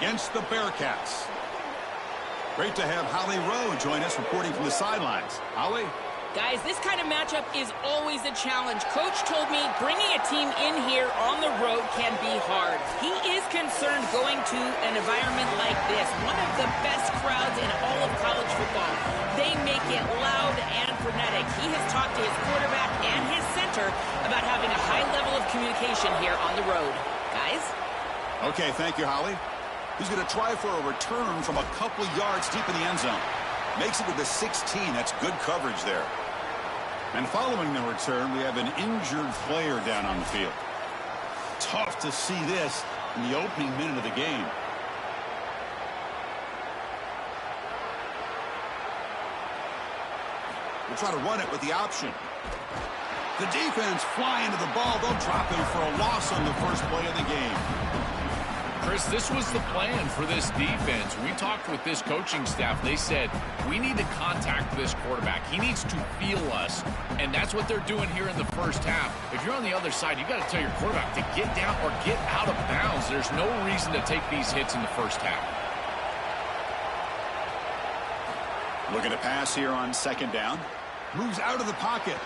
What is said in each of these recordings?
against the Bearcats. Great to have Holly Rowe join us reporting from the sidelines. Holly? Guys, this kind of matchup is always a challenge. Coach told me bringing a team in here on the road can be hard. He is concerned going to an environment like this, one of the best crowds in all of college football. They make it loud and frenetic. He has talked to his quarterback and his center about having a high level of communication here on the road. Guys? Okay, thank you, Holly. He's going to try for a return from a couple yards deep in the end zone. Makes it to the 16. That's good coverage there. And following the return, we have an injured player down on the field. Tough to see this in the opening minute of the game. We'll try to run it with the option. The defense fly into the ball. They'll drop him for a loss on the first play of the game. Chris, this was the plan for this defense. We talked with this coaching staff. They said, we need to contact this quarterback. He needs to feel us. And that's what they're doing here in the first half. If you're on the other side, you got to tell your quarterback to get down or get out of bounds. There's no reason to take these hits in the first half. Looking to pass here on second down. Moves out of the pocket.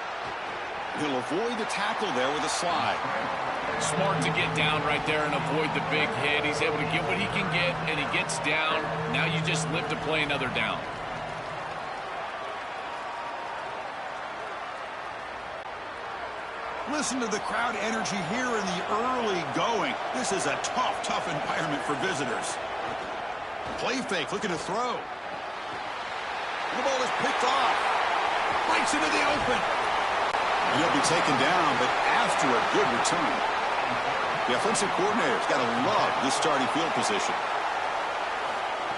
He'll avoid the tackle there with a slide. Smart to get down right there and avoid the big hit. He's able to get what he can get, and he gets down. Now you just live to play another down. Listen to the crowd energy here in the early going. This is a tough environment for visitors. Play fake, looking to throw. The ball is picked off. Breaks into the open. And he'll be taken down, but after a good return. The offensive coordinator's got to love this starting field position.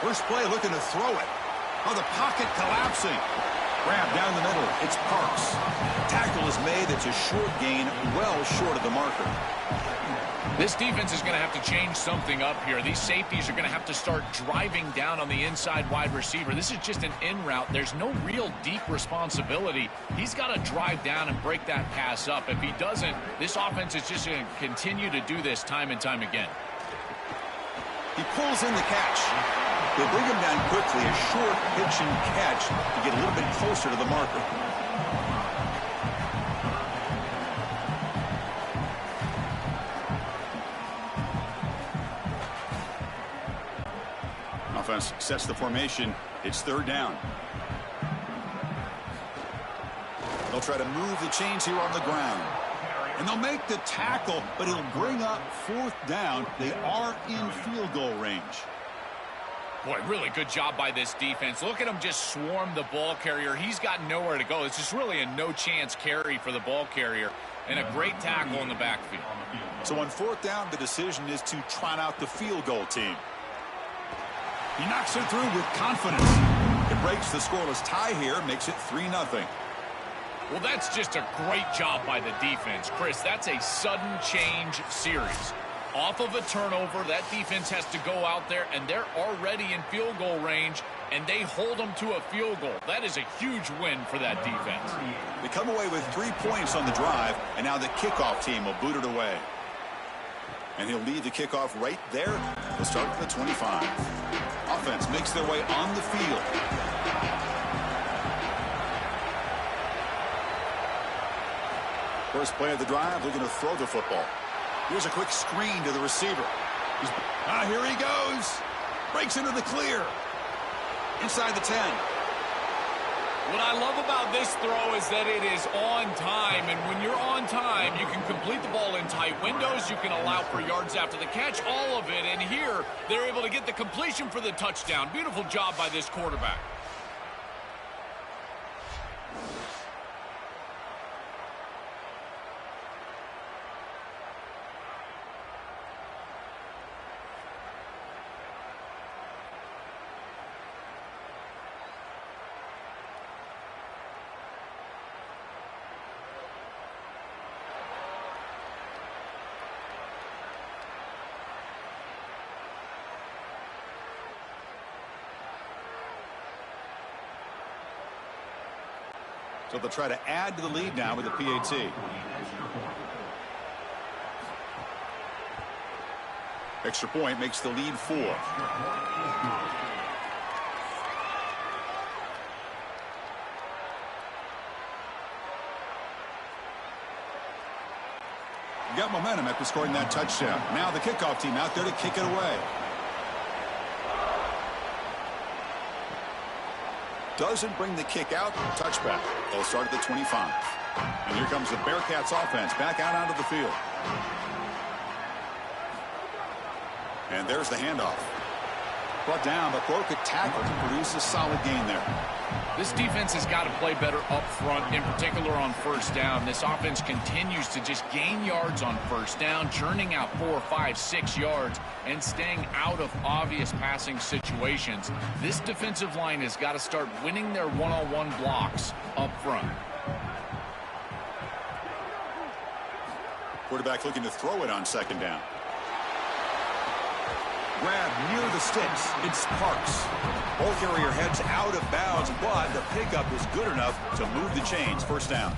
First play, looking to throw it. Oh, the pocket collapsing. Grab down the middle. It's Parks. Tackle is made. It's a short gain, well short of the marker. This defense is going to have to change something up here. These safeties are going to have to start driving down on the inside wide receiver. This is just an in route. There's no real deep responsibility. He's got to drive down and break that pass up. If he doesn't, this offense is just going to continue to do this time and time again. He pulls in the catch. They bring him down quickly. A short pitch and catch to get a little bit closer to the marker. Offense sets the formation. It's third down. They'll try to move the chains here on the ground. And they'll make the tackle, but it'll bring up fourth down. They are in field goal range. Boy, really good job by this defense. Look at him just swarm the ball carrier. He's got nowhere to go. It's just really a no-chance carry for the ball carrier. And a great tackle in the backfield. So on fourth down, the decision is to trot out the field goal team. He knocks it through with confidence. It breaks the scoreless tie here, makes it 3-0. Well, that's just a great job by the defense. Chris, that's a sudden change series. Off of a turnover, that defense has to go out there, and they're already in field goal range, and they hold them to a field goal. That is a huge win for that defense. They come away with 3 points on the drive, and now the kickoff team will boot it away. And he'll lead the kickoff right there. They'll start at the 25. Offense makes their way on the field. First play of the drive, looking to throw the football. Here's a quick screen to the receiver. Here he goes. Breaks into the clear. Inside the 10. What I love about this throw is that it is on time, and when you're on time, you can complete the ball in tight windows, you can allow for yards after the catch, all of it, and here, they're able to get the completion for the touchdown. Beautiful job by this quarterback. So they'll try to add to the lead now with the PAT. Extra point makes the lead 4. Got momentum after scoring that touchdown. Now the kickoff team out there to kick it away. Doesn't bring the kick out. Touchback. They'll start at the 25. And here comes the Bearcats offense back out onto the field. And there's the handoff. Brought down, but broke a tackle to produce a solid gain there. This defense has got to play better up front, in particular on first down. This offense continues to just gain yards on first down, churning out 4, 5, 6 yards, and staying out of obvious passing situations. This defensive line has got to start winning their one-on-one blocks up front. Quarterback looking to throw it on second down. Grab near the sticks. It's Parks. Ball carrier heads out of bounds, but the pickup is good enough to move the chains. First down.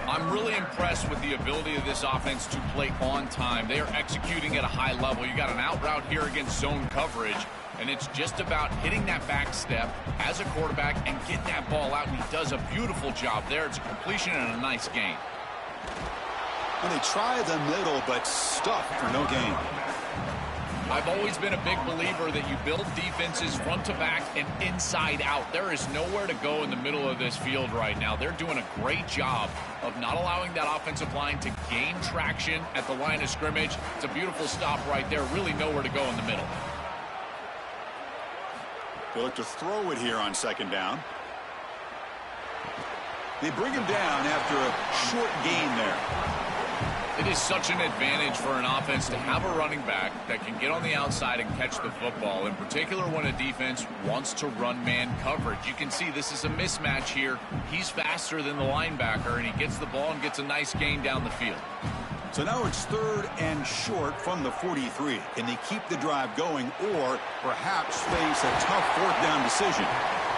I'm really impressed with the ability of this offense to play on time. They are executing at a high level. You got an out route here against zone coverage, and it's just about hitting that back step as a quarterback and getting that ball out, and he does a beautiful job there. It's a completion and a nice gain. And they try the middle, but stuffed for no gain. I've always been a big believer that you build defenses front to back and inside out. There is nowhere to go in the middle of this field right now. They're doing a great job of not allowing that offensive line to gain traction at the line of scrimmage. It's a beautiful stop right there. Really nowhere to go in the middle. They look to throw it here on second down. They bring him down after a short gain there. It is such an advantage for an offense to have a running back that can get on the outside and catch the football, in particular when a defense wants to run man coverage. You can see this is a mismatch here. He's faster than the linebacker, and he gets the ball and gets a nice gain down the field. So now it's 3rd and short from the 43. Can they keep the drive going or perhaps face a tough 4th down decision?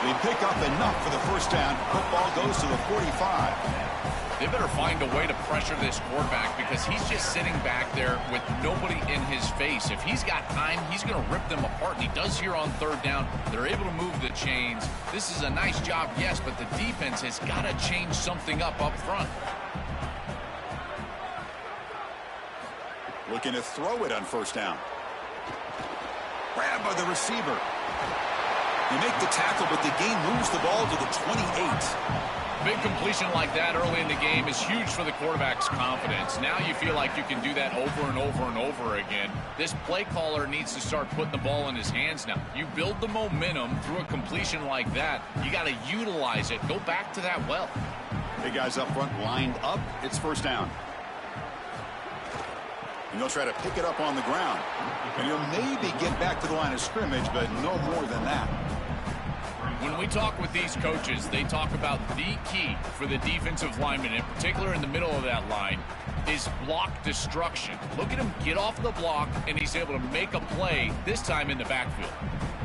They pick up enough for the first down. Football goes to the 45. They better find a way to pressure this quarterback because he's just sitting back there with nobody in his face. If he's got time, he's going to rip them apart, and he does here on 3rd down. They're able to move the chains. This is a nice job, yes, but the defense has got to change something up front. Looking to throw it on first down. Grabbed by the receiver. They make the tackle, but the gain moves the ball to the 28. Big completion like that early in the game is huge for the quarterback's confidence. Now you feel like you can do that over and over and over again. This play caller needs to start putting the ball in his hands now. You build the momentum through a completion like that. You got to utilize it. Go back to that well. Big guys up front lined up. It's first down. And they'll try to pick it up on the ground. And he'll maybe get back to the line of scrimmage, but no more than that. When we talk with these coaches, they talk about the key for the defensive lineman, in particular in the middle of that line, is block destruction. Look at him get off the block, and he's able to make a play, this time in the backfield.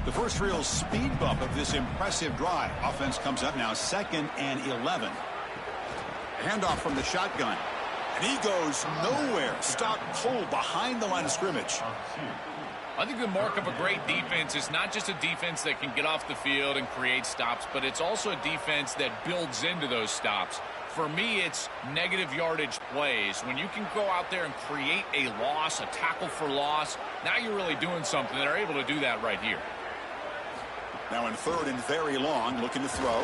The first real speed bump of this impressive drive. Offense comes up now 2nd and 11. Handoff from the shotgun. And he goes nowhere. Stopped cold behind the line of scrimmage. I think the mark of a great defense is not just a defense that can get off the field and create stops, but it's also a defense that builds into those stops. For me, it's negative yardage plays. When you can go out there and create a loss, a tackle for loss, now you're really doing something. They're able to do that right here. Now in 3rd and very long, looking to throw.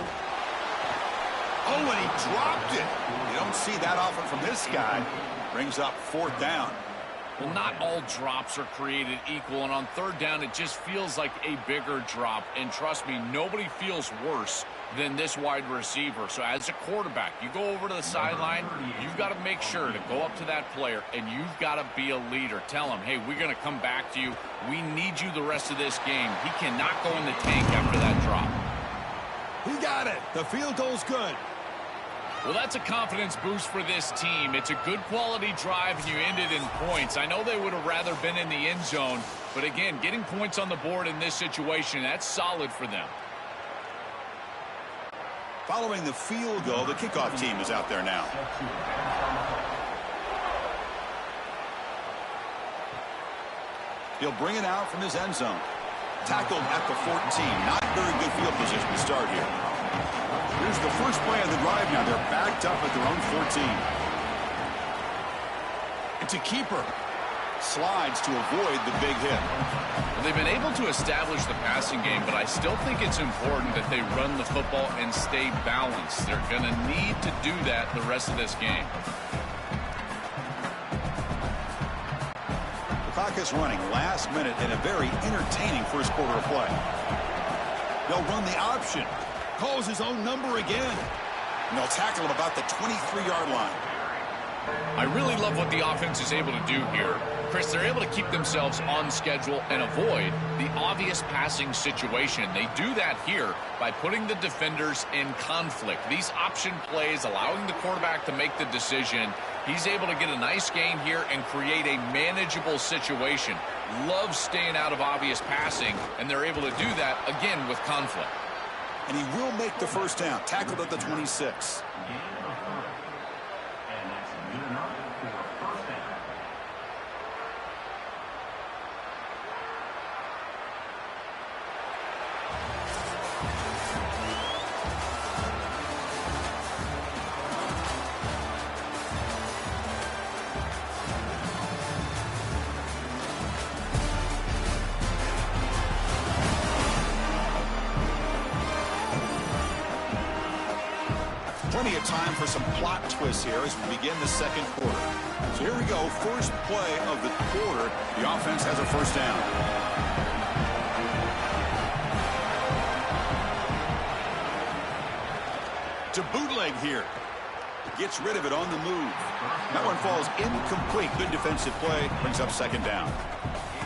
Oh, and he dropped it. You don't see that often from this guy. Brings up 4th down. Well, not all drops are created equal, and on 3rd down, it just feels like a bigger drop. And trust me, nobody feels worse than this wide receiver. So as a quarterback, you go over to the sideline, you've got to make sure to go up to that player, and you've got to be a leader. Tell him, hey, we're going to come back to you. We need you the rest of this game. He cannot go in the tank after that drop. He got it. The field goal's good. Well, that's a confidence boost for this team. It's a good quality drive, and you ended in points. I know they would have rather been in the end zone, but again, getting points on the board in this situation, that's solid for them. Following the field goal, the kickoff team is out there now. He'll bring it out from his end zone. Tackled at the 14. Not very good field position to start here. Here's the first play of the drive now. They're backed up at their own 14. It's a keeper. Slides to avoid the big hit. Well, they've been able to establish the passing game, but I still think it's important that they run the football and stay balanced. They're going to need to do that the rest of this game. The clock is running last minute in a very entertaining first quarter of play. They'll run the option. Calls his own number again. And they'll tackle him about the 23-yard line. I really love what the offense is able to do here. Chris, they're able to keep themselves on schedule and avoid the obvious passing situation. They do that here by putting the defenders in conflict. These option plays allowing the quarterback to make the decision. He's able to get a nice gain here and create a manageable situation. Loves staying out of obvious passing, and they're able to do that, again, with conflict. And he will make the first down. Tackled at the 26. Plenty of time for some plot twists here as we begin the second quarter. So here we go. First play of the quarter. The offense has a first down. To bootleg here. Gets rid of it on the move. That one falls incomplete. Good defensive play. Brings up second down.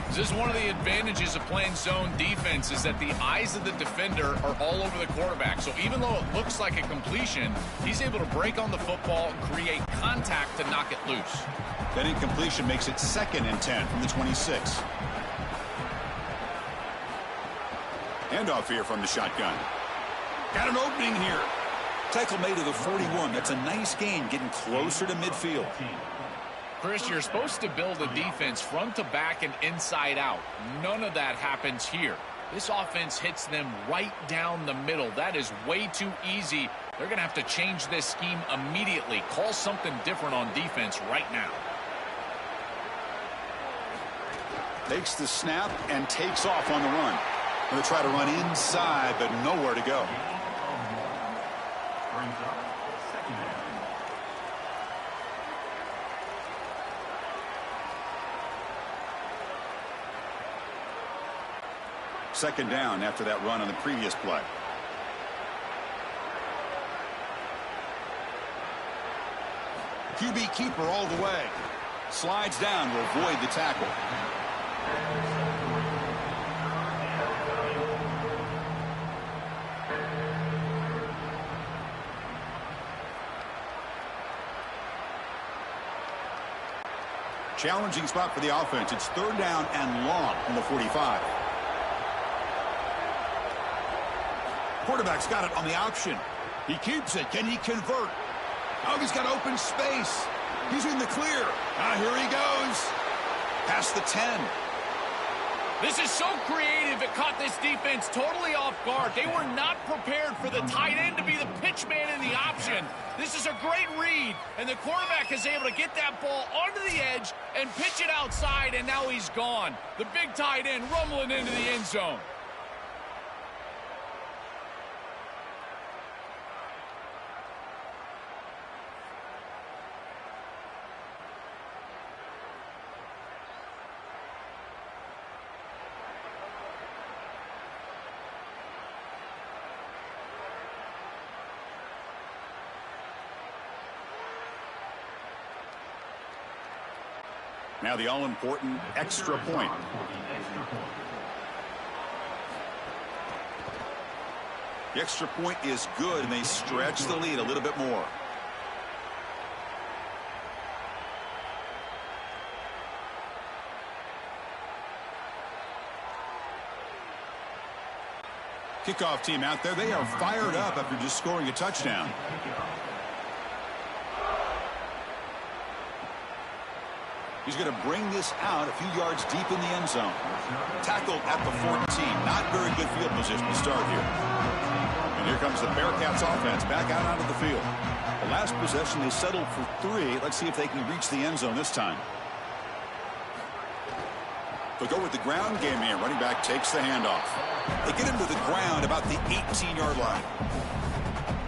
This is one of the advantages of playing zone defense is that the eyes of the defender are all over the quarterback. So even though it looks like a completion, he's able to break on the football and create contact to knock it loose. That incompletion makes it 2nd and 10 from the 26. Handoff here from the shotgun. Got an opening here. Tackle made to the 41. That's a nice gain, getting closer to midfield. Chris, you're supposed to build a defense front to back and inside out. None of that happens here. This offense hits them right down the middle. That is way too easy. They're going to have to change this scheme immediately. Call something different on defense right now. Takes the snap and takes off on the run. Going to try to run inside, but nowhere to go. Second down after that run on the previous play. QB keeper all the way. Slides down to avoid the tackle. Challenging spot for the offense. It's 3rd down and long on the 45. Quarterback's got it on the option. He keeps it. Can he convert? Oh, he's got open space. He's in the clear. Here he goes. Past the 10. This is so creative. It caught this defense totally off guard. They were not prepared for the tight end to be the pitch man in the option. This is a great read, and the quarterback is able to get that ball onto the edge and pitch it outside, and now he's gone. The big tight end rumbling into the end zone. Now the all-important extra point. The extra point is good, and they stretch the lead a little bit more. Kickoff team out there. They are fired up after just scoring a touchdown. He's going to bring this out a few yards deep in the end zone. Tackled at the 14. Not very good field position to start here. And here comes the Bearcats offense back out onto the field. The last possession, they settled for 3. Let's see if they can reach the end zone this time. They'll go with the ground game here. Running back takes the handoff. They get him to the ground about the 18-yard line.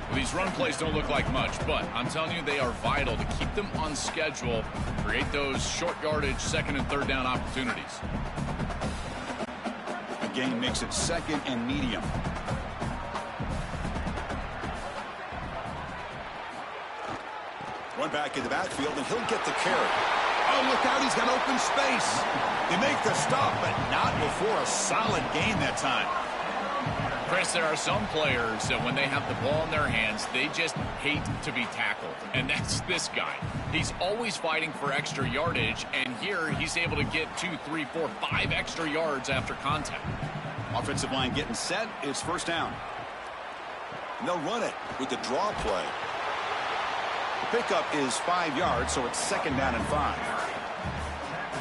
Well, these run plays don't look like much, but I'm telling you, they are vital to keep them on schedule, create those short yardage second and third down opportunities. The gain makes it second and medium. One back in the backfield, and he'll get the carry. Oh, look out, he's got open space. They make the stop, but not before a solid gain that time. Chris, there are some players that when they have the ball in their hands, they just hate to be tackled. And that's this guy. He's always fighting for extra yardage, and here he's able to get 2, 3, 4, 5 extra yards after contact. Offensive line getting set. It's first down. And they'll run it with the draw play. The pickup is 5 yards, so it's second down and 5.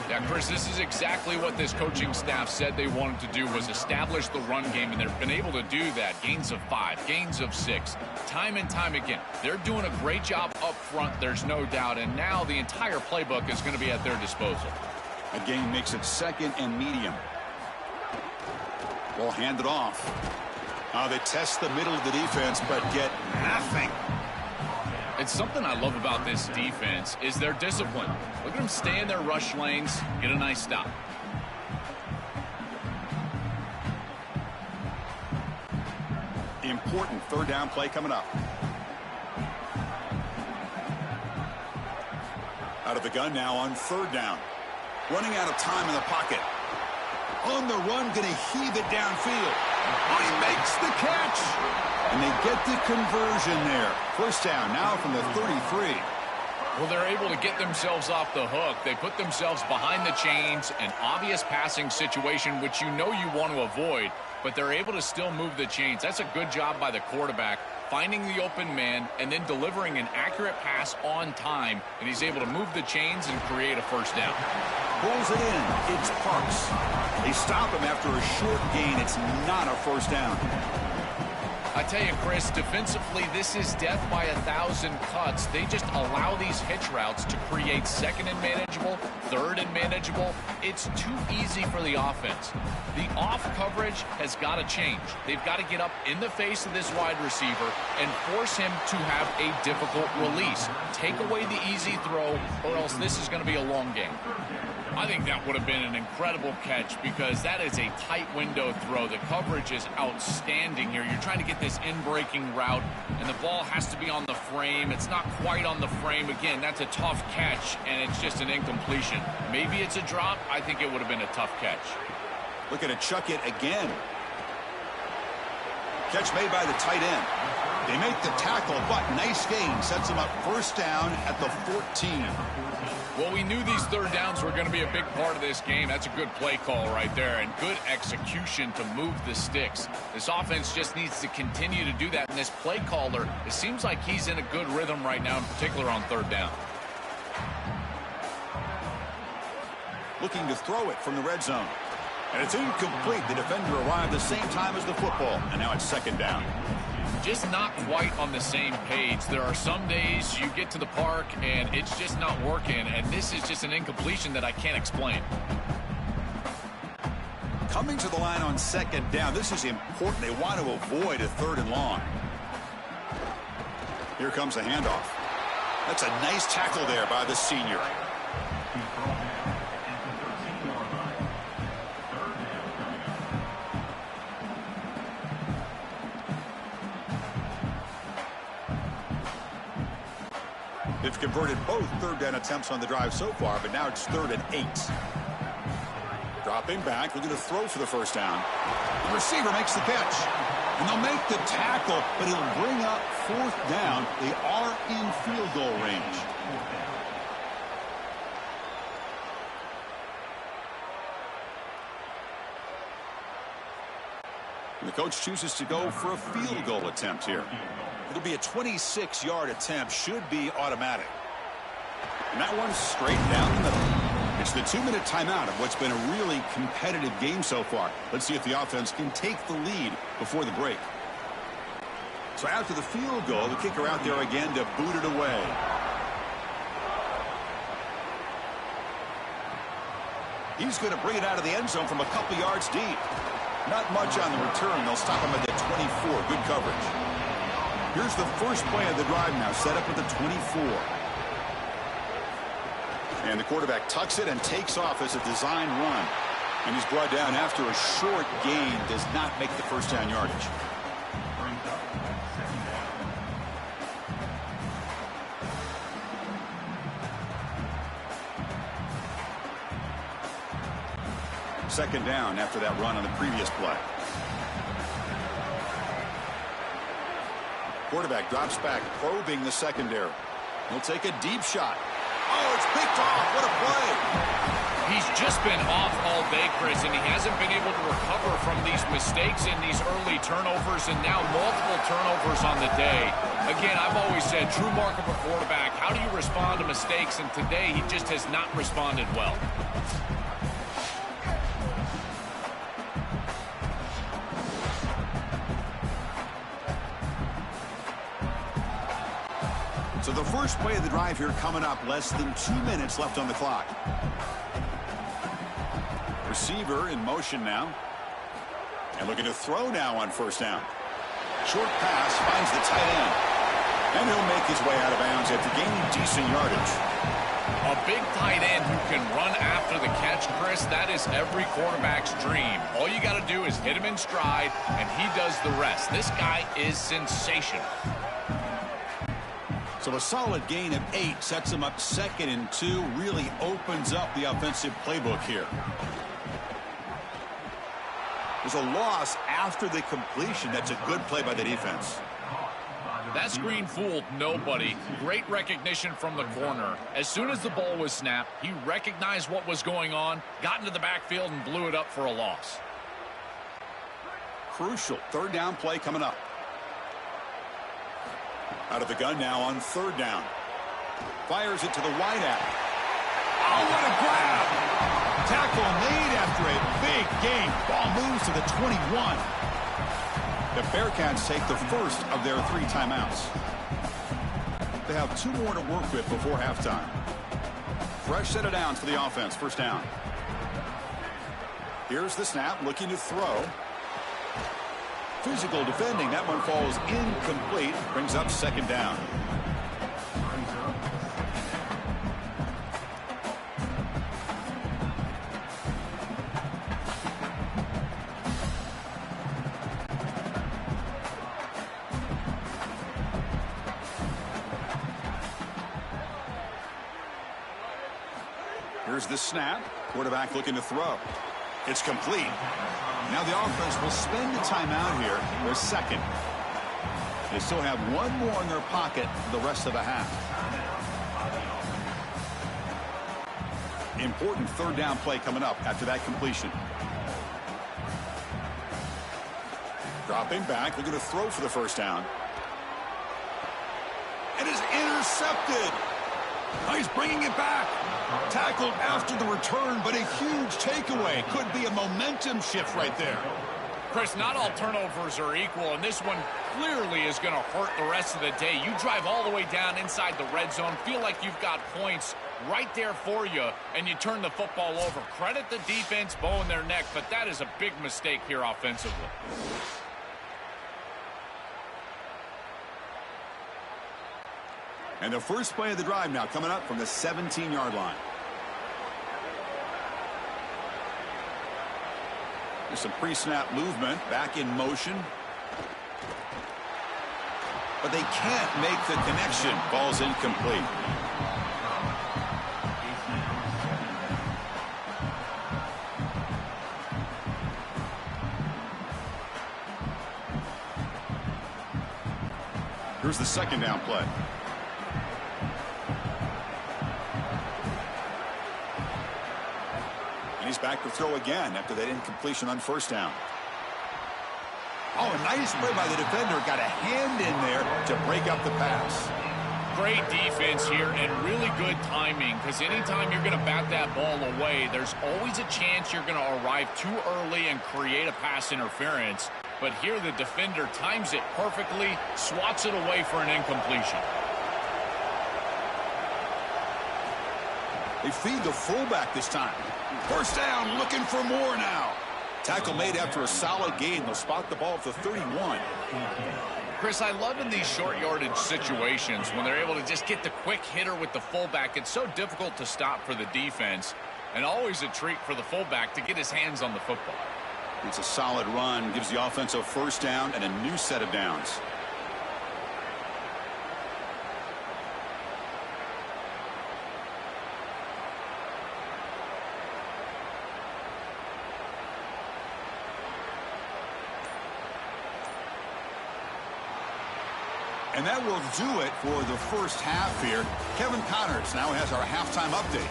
Yeah, Chris, this is exactly what this coaching staff said they wanted to do, was establish the run game, and they've been able to do that. Gains of 5, gains of 6, time and time again. They're doing a great job up front, there's no doubt, and now the entire playbook is going to be at their disposal. A gain makes it second and medium. Ball handed off. They test the middle of the defense, but get nothing. It's something I love about this defense is their discipline. Look at them stay in their rush lanes, get a nice stop. Important third down play coming up. Out of the gun now on third down. Running out of time in the pocket. On the run, going to heave it downfield. Oh, he makes the catch. And they get the conversion there. First down now from the 33. Well, they're able to get themselves off the hook. They put themselves behind the chains, an obvious passing situation, which you know you want to avoid, but they're able to still move the chains. That's a good job by the quarterback, finding the open man and then delivering an accurate pass on time, and he's able to move the chains and create a first down. Pulls it in. It's Parks. They stop him after a short gain. It's not a first down. I tell you, Chris, defensively, this is death by 1,000 cuts. They just allow these hitch routes to create second and manageable, third and manageable. It's too easy for the offense. The off coverage has got to change. They've got to get up in the face of this wide receiver and force him to have a difficult release. Take away the easy throw, or else this is going to be a long game. I think that would have been an incredible catch because that is a tight window throw. The coverage is outstanding here. You're trying to get this in-breaking route, and the ball has to be on the frame. It's not quite on the frame. Again, that's a tough catch, and it's just an incompletion. Maybe it's a drop. I think it would have been a tough catch. Looking to chuck it again. Catch made by the tight end. They make the tackle, but nice gain. Sets them up first down at the 14. Well, we knew these third downs were going to be a big part of this game. That's a good play call right there and good execution to move the sticks. This offense just needs to continue to do that. And this play caller, it seems like he's in a good rhythm right now, in particular on third down. Looking to throw it from the red zone. And it's incomplete. The defender arrived the same time as the football. And now it's second down. Just not quite on the same page. There are some days you get to the park and it's just not working, and this is just an incompletion that I can't explain. Coming to the line on second down, this is important. They want to avoid a third and long. Here comes a handoff. That's a nice tackle there by the senior. They've converted both third down attempts on the drive so far, but now it's 3rd and 8. Dropping back, looking to throw for the first down. The receiver makes the catch. And they'll make the tackle, but it'll bring up 4th down. They are in field goal range. And the coach chooses to go for a field goal attempt here. It'll be a 26-yard attempt, should be automatic. And that one's straight down the middle. It's the 2-minute timeout of what's been a really competitive game so far. Let's see if the offense can take the lead before the break. So after the field goal, the kicker out there again to boot it away. He's going to bring it out of the end zone from a couple yards deep. Not much on the return. They'll stop him at the 24. Good coverage. Here's the first play of the drive now, set up at the 24. And the quarterback tucks it and takes off as a design run. And he's brought down after a short gain. Does not make the first down yardage. Second down after that run on the previous play. Quarterback drops back, probing the secondary. He'll take a deep shot. Oh, it's picked off. What a play. He's just been off all day, Chris, and he hasn't been able to recover from these mistakes in these early turnovers and now multiple turnovers on the day. Again, I've always said, true mark of a quarterback, how do you respond to mistakes? And today, he just has not responded well. So the first play of the drive here coming up, less than 2 minutes left on the clock. Receiver in motion now. And looking to throw now on first down. Short pass finds the tight end. And he'll make his way out of bounds after gaining decent yardage. A big tight end who can run after the catch, Chris, that is every quarterback's dream. All you got to do is hit him in stride, and he does the rest. This guy is sensational. So a solid gain of 8 sets him up 2nd and 2, really opens up the offensive playbook here. There's a loss after the completion. That's a good play by the defense. That screen fooled nobody. Great recognition from the corner. As soon as the ball was snapped, he recognized what was going on, got into the backfield, and blew it up for a loss. Crucial third down play coming up. Out of the gun now on third down. Fires it to the wide out. Oh, what a grab! Tackle made after a big gain. Ball moves to the 21. The Bearcats take the first of their 3 timeouts. They have 2 more to work with before halftime. Fresh set of downs for the offense. First down. Here's the snap, looking to throw. Physical defending. That one falls incomplete. Brings up second down. Here's the snap. Quarterback looking to throw. It's complete. Now the offense will spend the timeout here, their second. They still have 1 more in their pocket the rest of the half. Important third down play coming up after that completion. Dropping back, looking to throw for the first down. And is intercepted. Oh, he's bringing it back. Tackled after the return, but a huge takeaway. Could be a momentum shift right there. Chris, not all turnovers are equal, and this one clearly is going to hurt the rest of the day. You drive all the way down inside the red zone, feel like you've got points right there for you, and you turn the football over. Credit the defense, bowing their neck, but that is a big mistake here offensively. And the first play of the drive now coming up from the 17-yard line. There's some pre-snap movement, back in motion. But they can't make the connection. Ball's incomplete. Here's the second down play. He's back to throw again after that incompletion on first down. Oh, a nice play by the defender. Got a hand in there to break up the pass. great defense here and really good timing, because anytime you're going to bat that ball away, there's always a chance you're going to arrive too early and create a pass interference. But here the defender times it perfectly, swats it away for an incompletion. They feed the fullback this time. First down, looking for more now. Tackle made after a solid gain. They'll spot the ball at the 31. Chris, I love in these short yardage situations when they're able to just get the quick hitter with the fullback. It's so difficult to stop for the defense, and always a treat for the fullback to get his hands on the football. It's a solid run, gives the offense a first down and a new set of downs. And that will do it for the first half here. Kevin Connors now has our halftime update.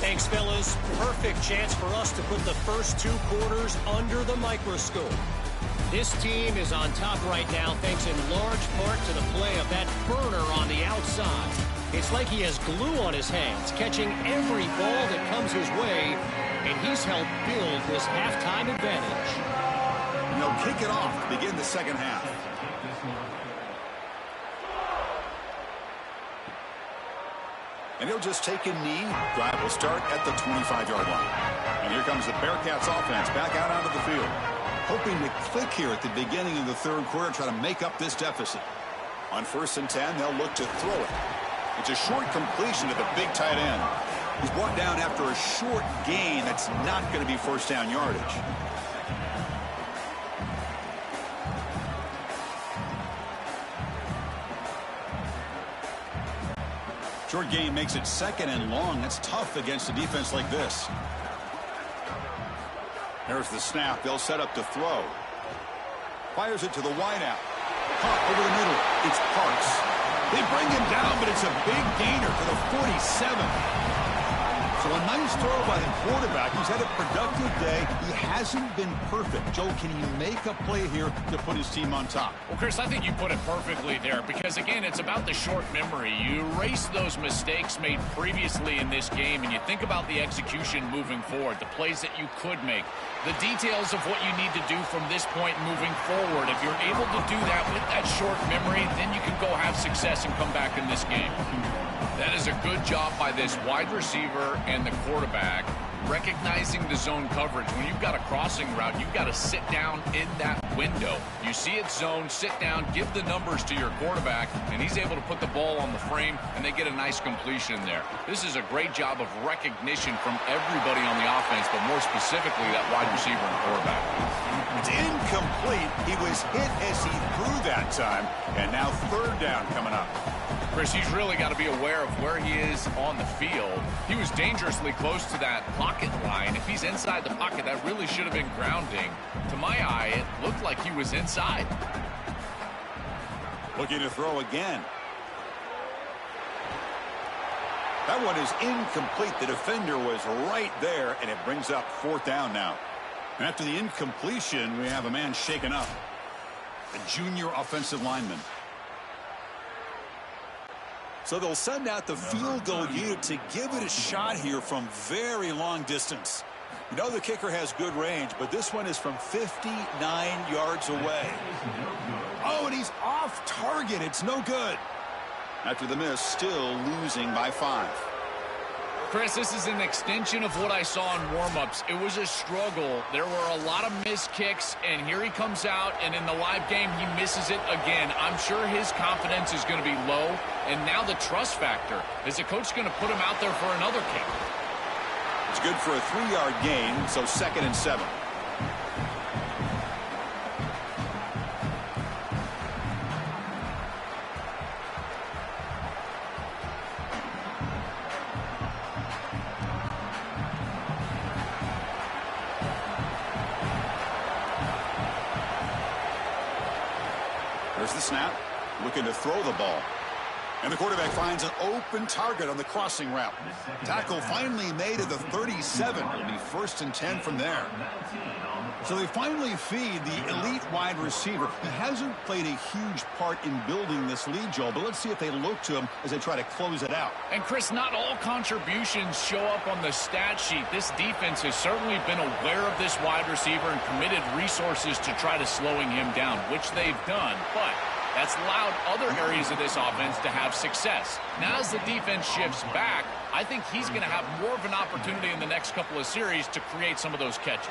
Thanks, fellas. Perfect chance for us to put the first 2 quarters under the microscope. This team is on top right now thanks in large part to the play of that burner on the outside. It's like he has glue on his hands, catching every ball that comes his way, and he's helped build this halftime advantage. And they'll kick it off to begin the second half. And he'll just take a knee. Drive will start at the 25-yard line. And here comes the Bearcats offense back out onto the field. Hoping to click here at the beginning of the third quarter, try to make up this deficit. On 1st and 10, they'll look to throw it. It's a short completion to the big tight end. He's brought down after a short gain that's not going to be first down yardage. Short gain makes it 2nd and long. That's tough against a defense like this. There's the snap. They'll set up to throw. Fires it to the wideout. Caught over the middle. It's Parks. They bring him down, but it's a big gainer to the 47. So a nice throw by the quarterback. He's had a productive day. He hasn't been perfect. Joe, can he make a play here to put his team on top? Well, Chris, I think you put it perfectly there because, again, it's about the short memory. You erase those mistakes made previously in this game, and you think about the execution moving forward, the plays that you could make, the details of what you need to do from this point moving forward. If you're able to do that with that short memory, then you can go have success and come back in this game. That is a good job by this wide receiver and the quarterback recognizing the zone coverage. When you've got a crossing route, you've got to sit down in that window. You see it zone, sit down, give the numbers to your quarterback, and he's able to put the ball on the frame, and they get a nice completion there. This is a great job of recognition from everybody on the offense, but more specifically that wide receiver and quarterback. It's incomplete. He was hit as he threw that time, and now 3rd down coming up. Chris, he's really got to be aware of where he is on the field. He was dangerously close to that pocket line. If he's inside the pocket, that really should have been grounding. To my eye, it looked like he was inside. Looking to throw again. That one is incomplete. The defender was right there, and it brings up 4th down now. And after the incompletion, we have a man shaken up. A junior offensive lineman. So they'll send out the field goal unit to give it a shot here from very long distance. You know the kicker has good range, but this one is from 59 yards away. Oh, and he's off target. It's no good. After the miss, still losing by 5. Chris, this is an extension of what I saw in warm-ups. It was a struggle. There were a lot of missed kicks, and here he comes out, and in the live game, he misses it again. I'm sure his confidence is going to be low, and now the trust factor. Is the coach going to put him out there for another kick? It's good for a 3-yard gain, so 2nd and 7. There's the snap. Looking to throw the ball. And the quarterback finds an open target on the crossing route. Tackle finally made at the 37. It'll be 1st and 10 from there. So they finally feed the elite wide receiver. He hasn't played a huge part in building this lead, Joel, but let's see if they look to him as they try to close it out. And, Chris, not all contributions show up on the stat sheet. This defense has certainly been aware of this wide receiver and committed resources to try to slowing him down, which they've done, but that's allowed other areas of this offense to have success. Now as the defense shifts back, I think he's going to have more of an opportunity in the next couple of series to create some of those catches.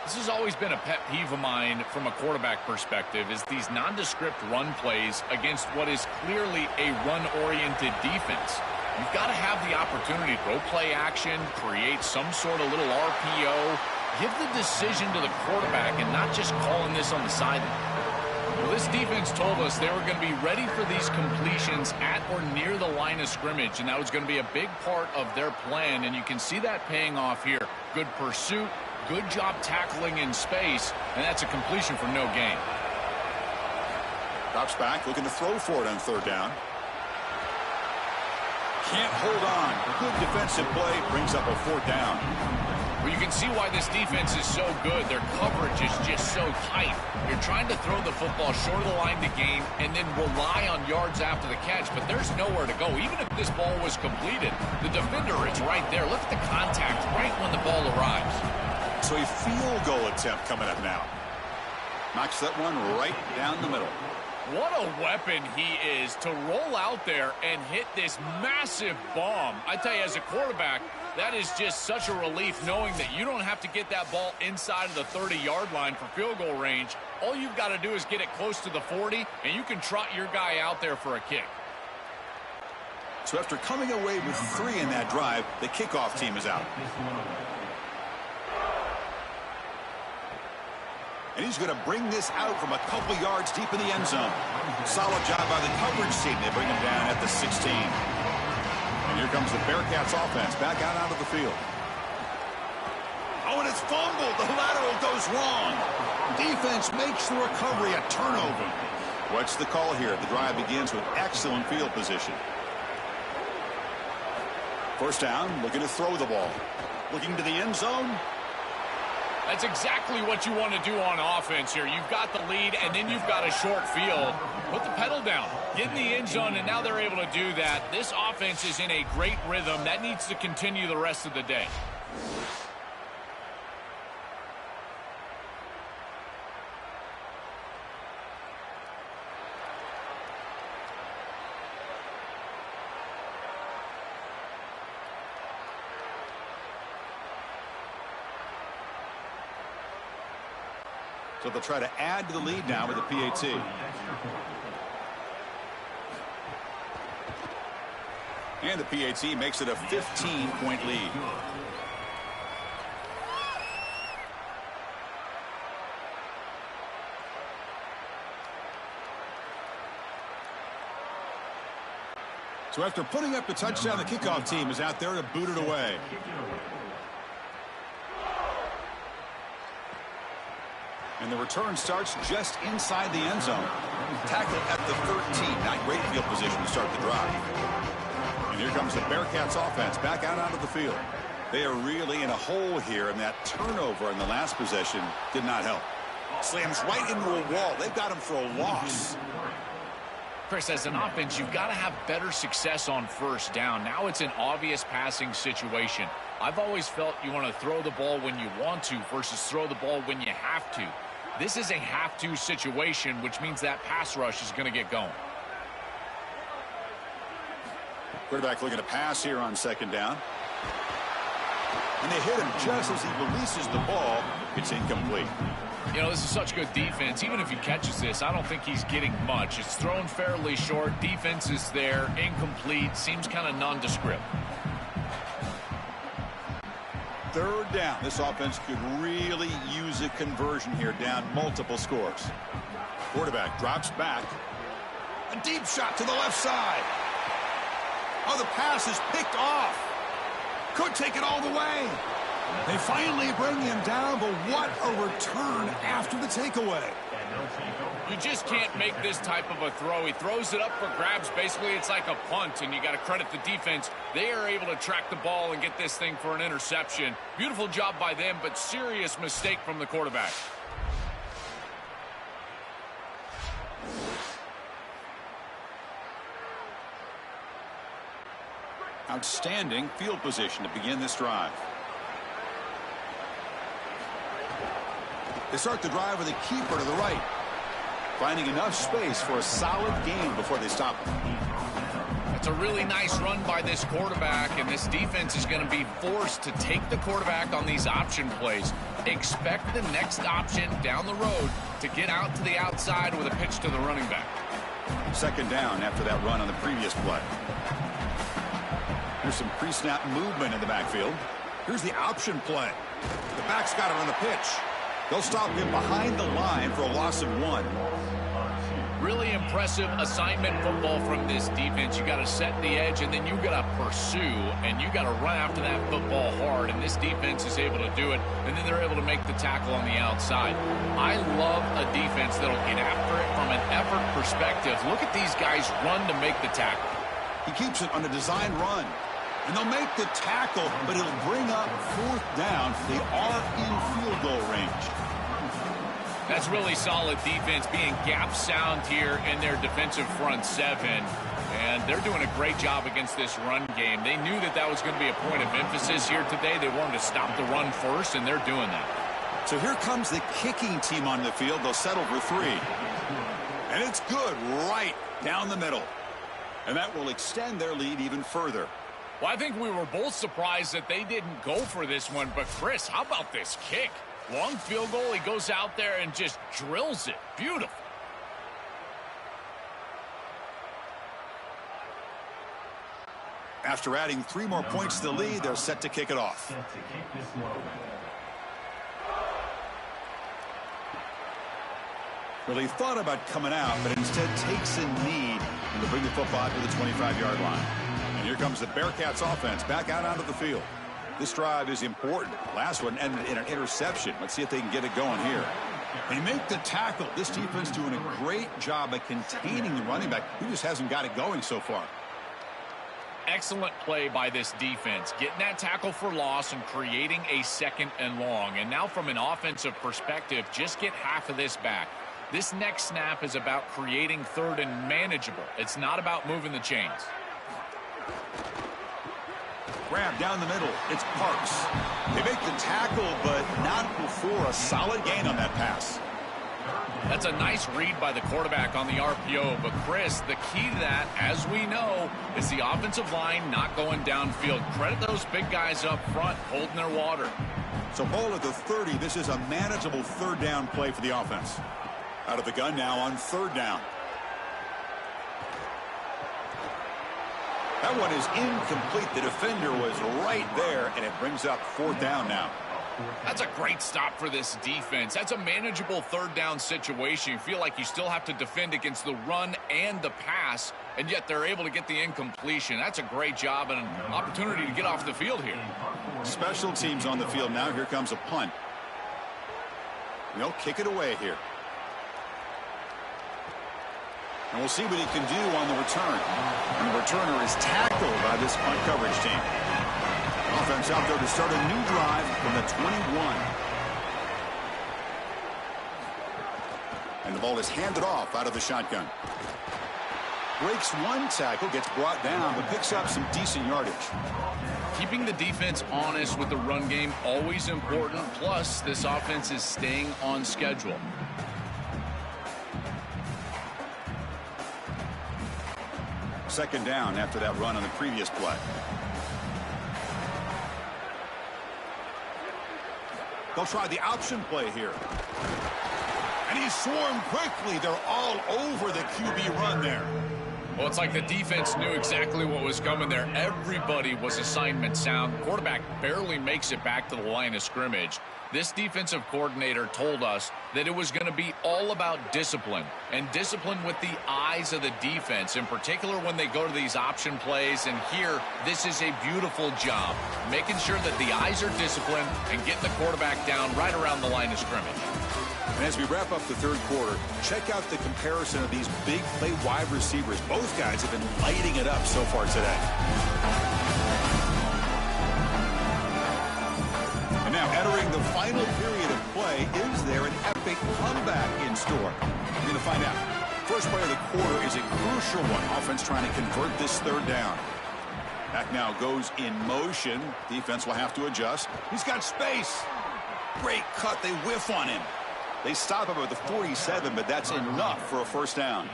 This has always been a pet peeve of mine from a quarterback perspective, is these nondescript run plays against what is clearly a run-oriented defense. You've got to have the opportunity to throw play action, create some sort of little RPO, give the decision to the quarterback and not just calling this on the sideline. Well, this defense told us they were going to be ready for these completions at or near the line of scrimmage, and that was going to be a big part of their plan, and you can see that paying off here. Good pursuit, good job tackling in space, and that's a completion for no gain. Drops back, looking to throw for it on 3rd down. Can't hold on. Good defensive play, brings up a 4th down. Well, you can see why this defense is so good. Their coverage is just so tight. You're trying to throw the football short of the line to gain and then rely on yards after the catch, but there's nowhere to go. Even if this ball was completed, the defender is right there. Look at the contact right when the ball arrives. So a field goal attempt coming up now. Knocks that one right down the middle. What a weapon he is to roll out there and hit this massive bomb. I tell you, as a quarterback, that is just such a relief knowing that you don't have to get that ball inside of the 30-yard line for field goal range. All you've got to do is get it close to the 40, and you can trot your guy out there for a kick. So after coming away with 3 in that drive, the kickoff team is out. And he's going to bring this out from a couple yards deep in the end zone. Solid job by the coverage team. They bring him down at the 16. And here comes the Bearcats offense back out onto the field. Oh, and it's fumbled. The lateral goes wrong. Defense makes the recovery a turnover. What's the call here? The drive begins with excellent field position. 1st down, looking to throw the ball. Looking to the end zone. That's exactly what you want to do on offense here. You've got the lead, and then you've got a short field. Put the pedal down. Get in the end zone, and now they're able to do that. This offense is in a great rhythm. That needs to continue the rest of the day. So they'll try to add to the lead now with the PAT. And the PAT makes it a 15-point lead. So after putting up the touchdown, the kickoff team is out there to boot it away. And the return starts just inside the end zone. Tackle at the 13. Not great field position to start the drive. And here comes the Bearcats offense back out onto the field. They are really in a hole here, and that turnover in the last possession did not help. Slams right into a wall. They've got him for a loss. Chris, as an offense, you've got to have better success on 1st down. Now it's an obvious passing situation. I've always felt you want to throw the ball when you want to versus throw the ball when you have to. This is a have-to situation, which means that pass rush is going to get going. Quarterback looking to pass here on 2nd down. And they hit him just as he releases the ball. It's incomplete. You know, this is such good defense. Even if he catches this, I don't think he's getting much. It's thrown fairly short. Defense is there. Incomplete. Seems kind of nondescript. 3rd down. This offense could really use a conversion here, down multiple scores. Quarterback drops back. A deep shot to the left side. Oh, the pass is picked off. Could take it all the way. They finally bring him down, but what a return after the takeaway. You just can't make this type of a throw. He throws it up for grabs. Basically, it's like a punt, and you got to credit the defense. They are able to track the ball and get this thing for an interception. Beautiful job by them, but serious mistake from the quarterback. Outstanding field position to begin this drive. They start the drive with a keeper to the right, finding enough space for a solid gain before they stop him. It's a really nice run by this quarterback, and this defense is going to be forced to take the quarterback on these option plays. Expect the next option down the road to get out to the outside with a pitch to the running back. Second down after that run on the previous play. Here's some pre-snap movement in the backfield. Here's the option play. The back's got it on the pitch. They'll stop him behind the line for a loss of 1. Really impressive assignment football from this defense. You got to set the edge, and then you got to pursue, and you got to run after that football hard, and this defense is able to do it, and then they're able to make the tackle on the outside. I love a defense that'll get after it from an effort perspective. Look at these guys run to make the tackle. He keeps it on a design run. And they'll make the tackle, but it'll bring up 4th down. They are in field goal range. That's really solid defense, being gap sound here in their defensive front 7. And they're doing a great job against this run game. They knew that that was going to be a point of emphasis here today. They wanted to stop the run first, and they're doing that. So here comes the kicking team on the field. They'll settle for 3. And it's good right down the middle. And that will extend their lead even further. Well, I think we were both surprised that they didn't go for this one. But, Chris, how about this kick? Long field goal. He goes out there and just drills it. Beautiful. After adding 3 more points to the lead, they're set to kick it off. Well, he thought about coming out, but instead takes a knee and to bring the football to the 25-yard line. And here comes the Bearcats offense back out onto the field. This drive is important. Last one ended in an interception. Let's see if they can get it going here. They make the tackle. This defense doing a great job of containing the running back. He just hasn't got it going so far. Excellent play by this defense, getting that tackle for loss and creating a 2nd and long. And now from an offensive perspective, just get half of this back. This next snap is about creating 3rd and manageable. It's not about moving the chains. Grab down the middle. It's Parks. They make the tackle, but not before a solid gain on that pass. That's a nice read by the quarterback on the RPO. But, Chris, the key to that, as we know, is the offensive line not going downfield. Credit those big guys up front holding their water. So ball at the 30. This is a manageable 3rd down play for the offense. Out of the gun now on 3rd down. That one is incomplete. The defender was right there, and it brings up 4th down now. That's a great stop for this defense. That's a manageable 3rd down situation. You feel like you still have to defend against the run and the pass, and yet they're able to get the incompletion. That's a great job and an opportunity to get off the field here. Special teams on the field now. Here comes a punt. They'll kick it away here. And we'll see what he can do on the return. And the returner is tackled by this punt coverage team. Offense out there to start a new drive from the 21. And the ball is handed off out of the shotgun. Breaks 1 tackle, gets brought down, but picks up some decent yardage. Keeping the defense honest with the run game, always important. Plus, this offense is staying on schedule. Second down after that run on the previous play. They'll try the option play here. And he's swarmed quickly. They're all over the QB run there. Well, it's like the defense knew exactly what was coming there. Everybody was assignment sound. Quarterback barely makes it back to the line of scrimmage. This defensive coordinator told us that it was going to be all about discipline, and discipline with the eyes of the defense, in particular when they go to these option plays. And here, this is a beautiful job, making sure that the eyes are disciplined and getting the quarterback down right around the line of scrimmage. And as we wrap up the third quarter, check out the comparison of these big play wide receivers. Both guys have been lighting it up so far today. And now entering the final period of play, is there an epic comeback in store? We're going to find out. First play of the quarter is a crucial one. Offense trying to convert this third down. Back now goes in motion. Defense will have to adjust. He's got space. Great cut. They whiff on him. They stop him at the 47, but that's enough for a first down.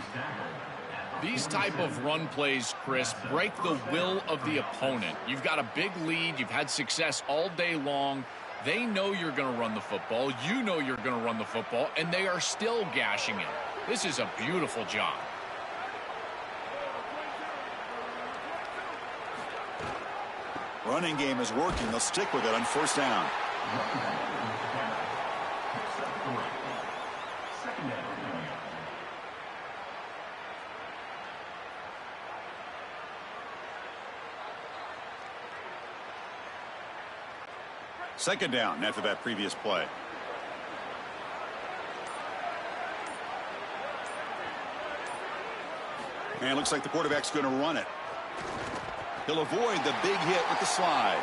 These type of run plays, Chris, break the will of the opponent. You've got a big lead. You've had success all day long. They know you're going to run the football. You know you're going to run the football, and they are still gashing it. This is a beautiful job. Running game is working. They'll stick with it on first down. Second down after that previous play. And it looks like the quarterback's going to run it. He'll avoid the big hit with the slide.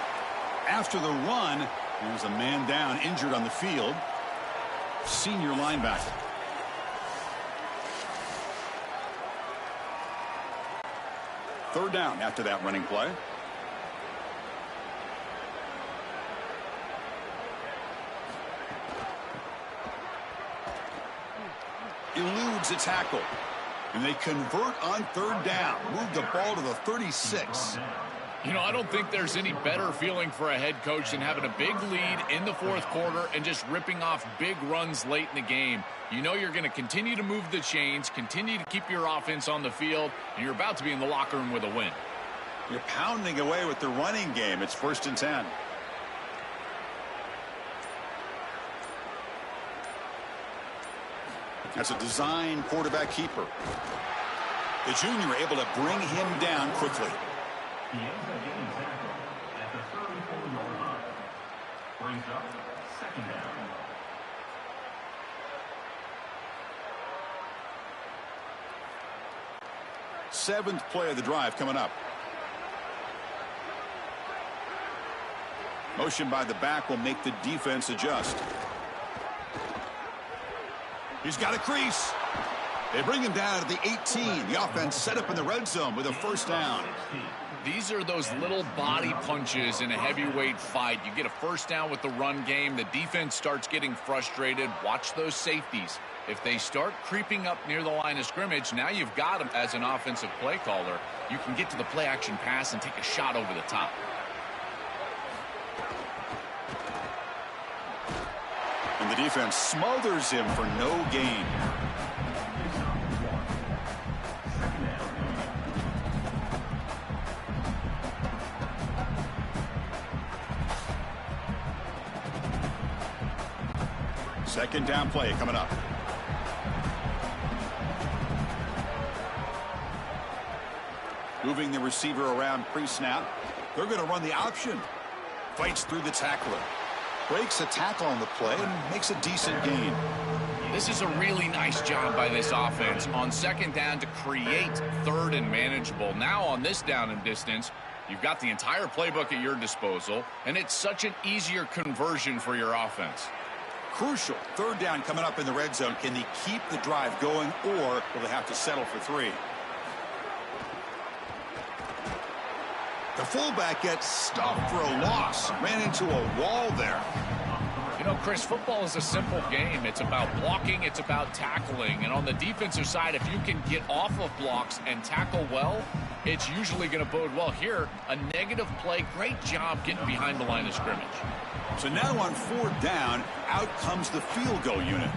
After the run, there's a man down, injured on the field. Senior linebacker. Third down after that running play. Eludes a tackle. And they convert on third down. Move the ball to the 36. You know, I don't think there's any better feeling for a head coach than having a big lead in the fourth quarter and just ripping off big runs late in the game. You know you're going to continue to move the chains, continue to keep your offense on the field, and you're about to be in the locker room with a win. You're pounding away with the running game. It's 1st and 10. That's a design quarterback keeper. The junior able to bring him down quickly. He ends up getting tackled at the 34-yard line. Brings up second down. Seventh play of the drive coming up. Motion by the back will make the defense adjust. He's got a crease. They bring him down to the 18. The offense set up in the red zone with a first down. These are those little body punches in a heavyweight fight. You get a first down with the run game. The defense starts getting frustrated. Watch those safeties. If they start creeping up near the line of scrimmage, now you've got them as an offensive play caller. You can get to the play action pass and take a shot over the top. And the defense smothers him for no gain. Second down play coming up. Moving the receiver around pre-snap. They're going to run the option. Fights through the tackler. Breaks a tackle on the play and makes a decent gain. This is a really nice job by this offense on second down to create third and manageable. Now on this down and distance, you've got the entire playbook at your disposal, and it's such an easier conversion for your offense. Crucial. Third down coming up in the red zone. Can they keep the drive going, or will they have to settle for 3? The fullback gets stuffed for a loss. Ran into a wall there. You know, Chris, football is a simple game. It's about blocking. It's about tackling. And on the defensive side, if you can get off of blocks and tackle well, it's usually going to bode well. Here, a negative play. Great job getting behind the line of scrimmage. So now on fourth down, out comes the field goal unit.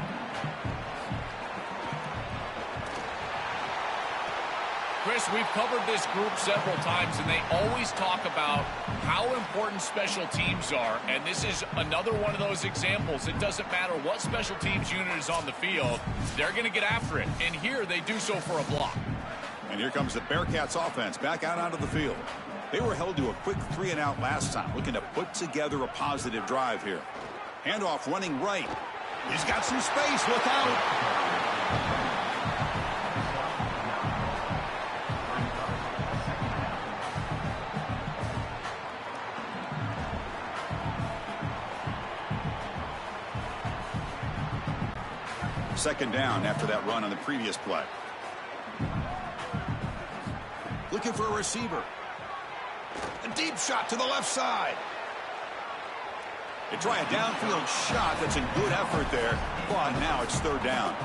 Chris, we've covered this group several times, and they always talk about how important special teams are, and this is another one of those examples. It doesn't matter what special teams unit is on the field, they're going to get after it, and here they do so for a block. And here comes the Bearcats offense back out onto the field. They were held to a quick 3-and-out last time, looking to put together a positive drive here. Handoff running right. He's got some space. Look out. Second down after that run on the previous play. Looking for a receiver. A deep shot to the left side. They try a downfield shot. That's a good effort there. But now it's third down.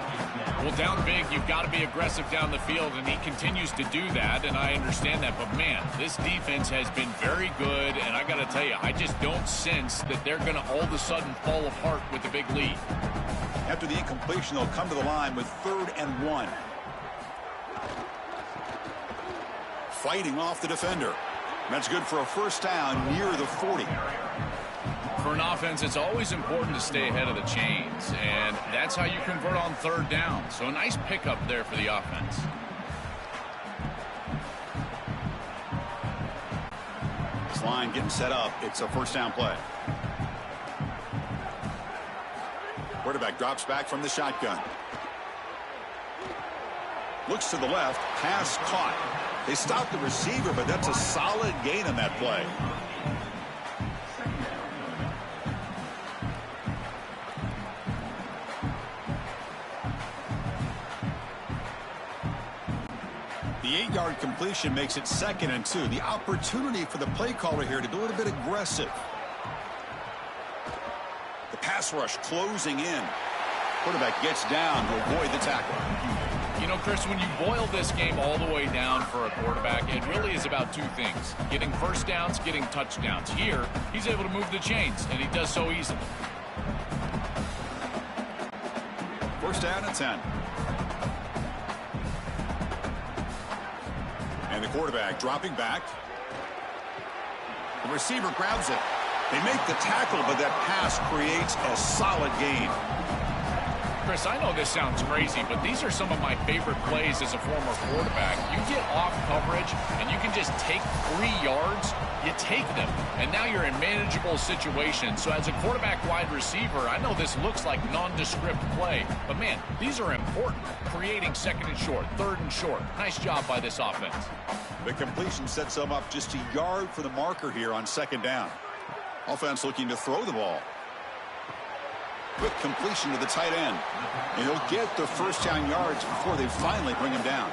Well, down big, you've got to be aggressive down the field, and he continues to do that, and I understand that. But, man, this defense has been very good, and I got to tell you, I just don't sense that they're going to all of a sudden fall apart with the big lead. After the incompletion, they'll come to the line with 3rd and 1. Fighting off the defender. That's good for a first down near the 40. For an offense, it's always important to stay ahead of the chains, and that's how you convert on 3rd down. So a nice pickup there for the offense. This line getting set up. It's a first down play. Quarterback drops back from the shotgun. Looks to the left. Pass caught. They stopped the receiver, but that's a solid gain on that play. The 8-yard completion makes it 2nd and 2. The opportunity for the play caller here to be a little bit aggressive. The pass rush closing in. Quarterback gets down to avoid the tackle. You know, Chris, when you boil this game all the way down for a quarterback, it really is about 2 things. Getting first downs, getting touchdowns. Here, he's able to move the chains, and he does so easily. First down and 10. And the quarterback dropping back. The receiver grabs it. They make the tackle, but that pass creates a solid gain. Chris, I know this sounds crazy, but these are some of my favorite plays as a former quarterback. You get off coverage, and you can just take 3 yards. You take them, and now you're in manageable situations. So as a quarterback wide receiver, I know this looks like nondescript play, but, man, these are important. Creating 2nd and short, 3rd and short. Nice job by this offense. The completion sets them up just a yard for the marker here on 2nd down. Offense looking to throw the ball. Quick completion to the tight end. And he'll get the first down yards before they finally bring him down.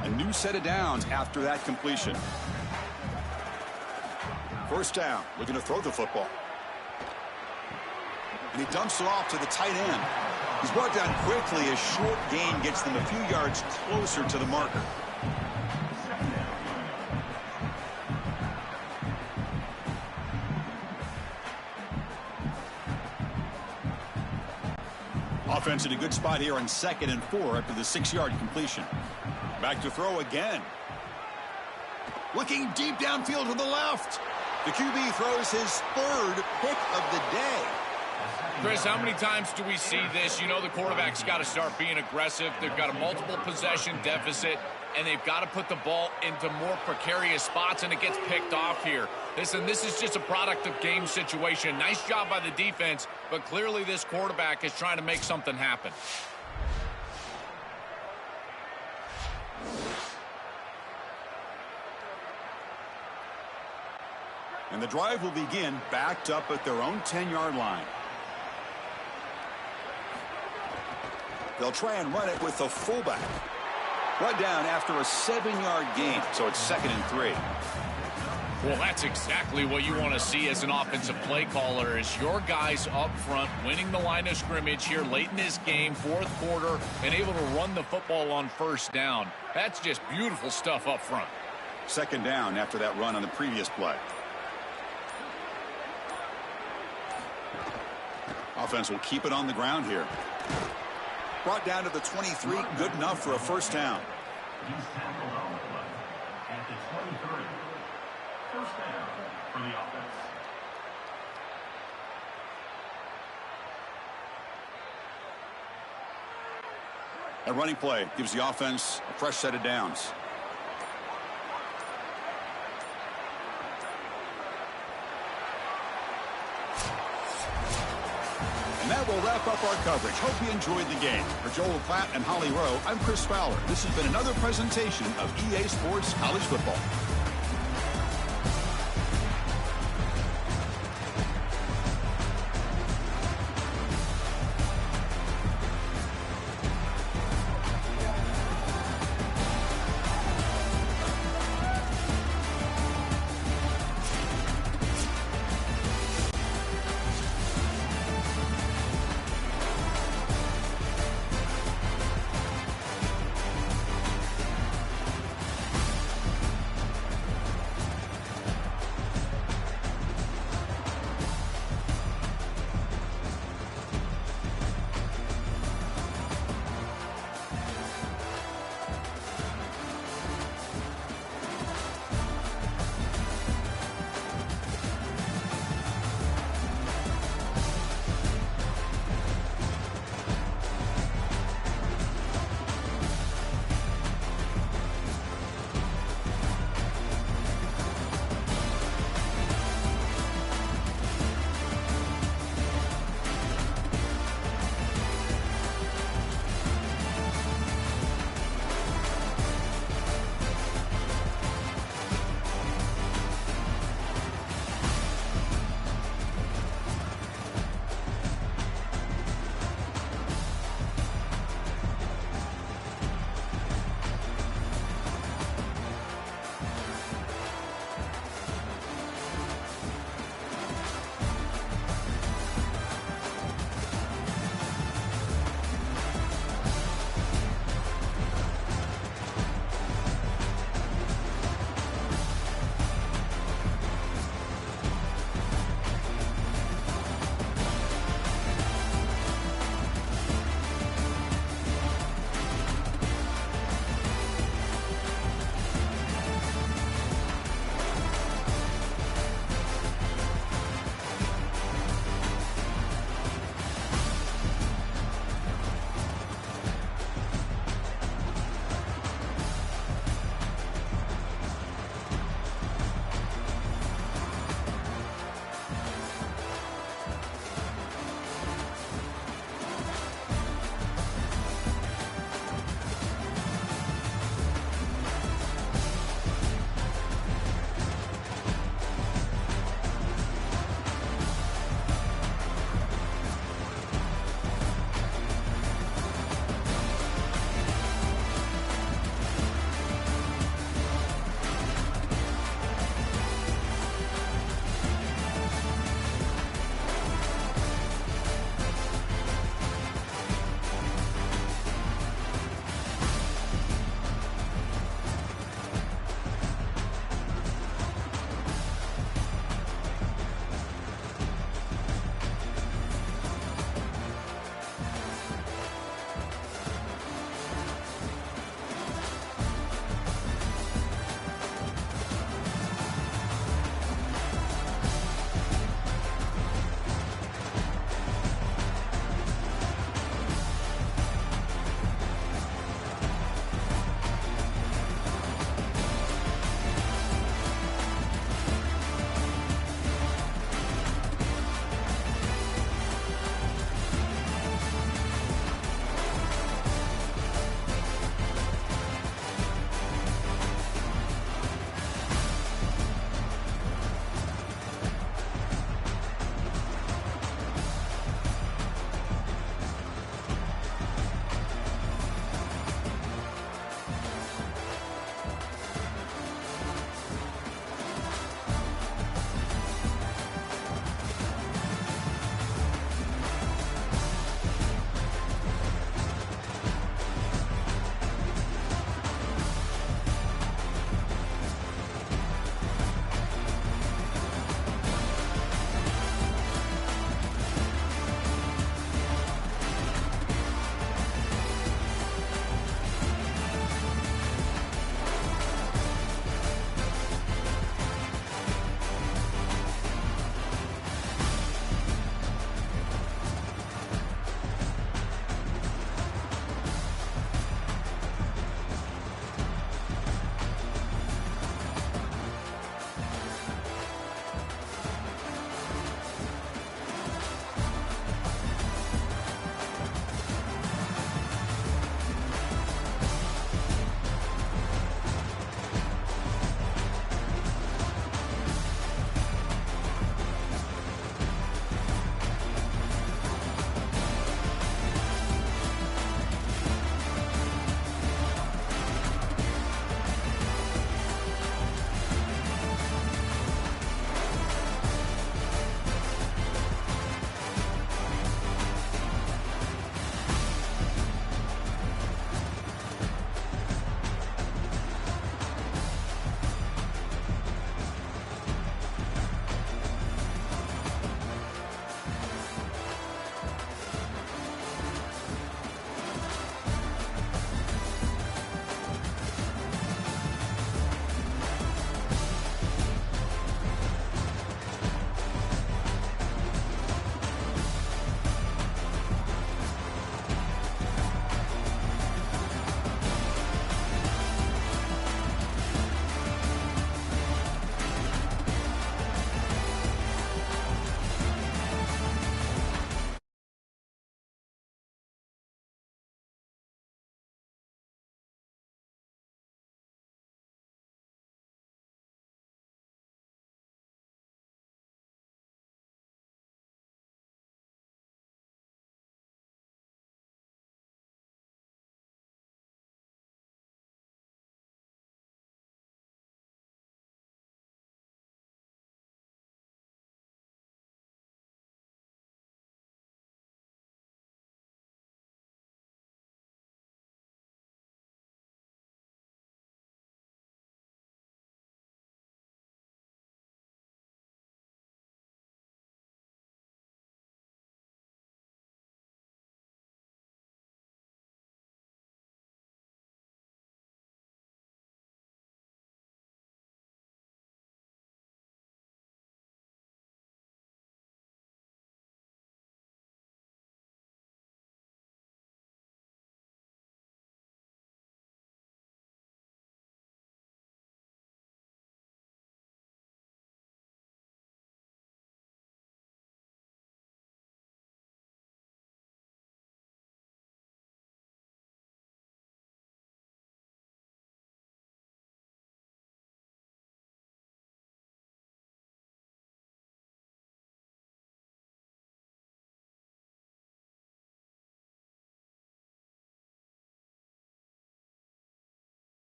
A new set of downs after that completion. First down, looking to throw the football. And he dumps it off to the tight end. He's brought down quickly. A short gain gets them a few yards closer to the marker. Offense in a good spot here on 2nd and 4 after the 6-yard completion. Back to throw again. Looking deep downfield to the left. The QB throws his 3rd pick of the day. Chris, how many times do we see this? You know the quarterback's got to start being aggressive. They've got a multiple possession deficit, and they've got to put the ball into more precarious spots, and it gets picked off here. Listen, this is just a product of game situation. Nice job by the defense, but clearly this quarterback is trying to make something happen. And the drive will begin backed up at their own 10-yard line. They'll try and run it with the fullback. Brought down after a 7-yard gain, so it's 2nd and 3. Well, that's exactly what you want to see as an offensive play caller, is your guys up front winning the line of scrimmage here late in this game, 4th quarter, and able to run the football on first down. That's just beautiful stuff up front. 2nd down after that run on the previous play. Offense will keep it on the ground here. Brought down to the 23, good enough for a first down. He's tackled on the play at the 23. First down for the offense. A running play gives the offense a fresh set of downs. And that will wrap up our coverage. Hope you enjoyed the game. For Joel Platt and Holly Rowe, I'm Chris Fowler. This has been another presentation of EA Sports College Football.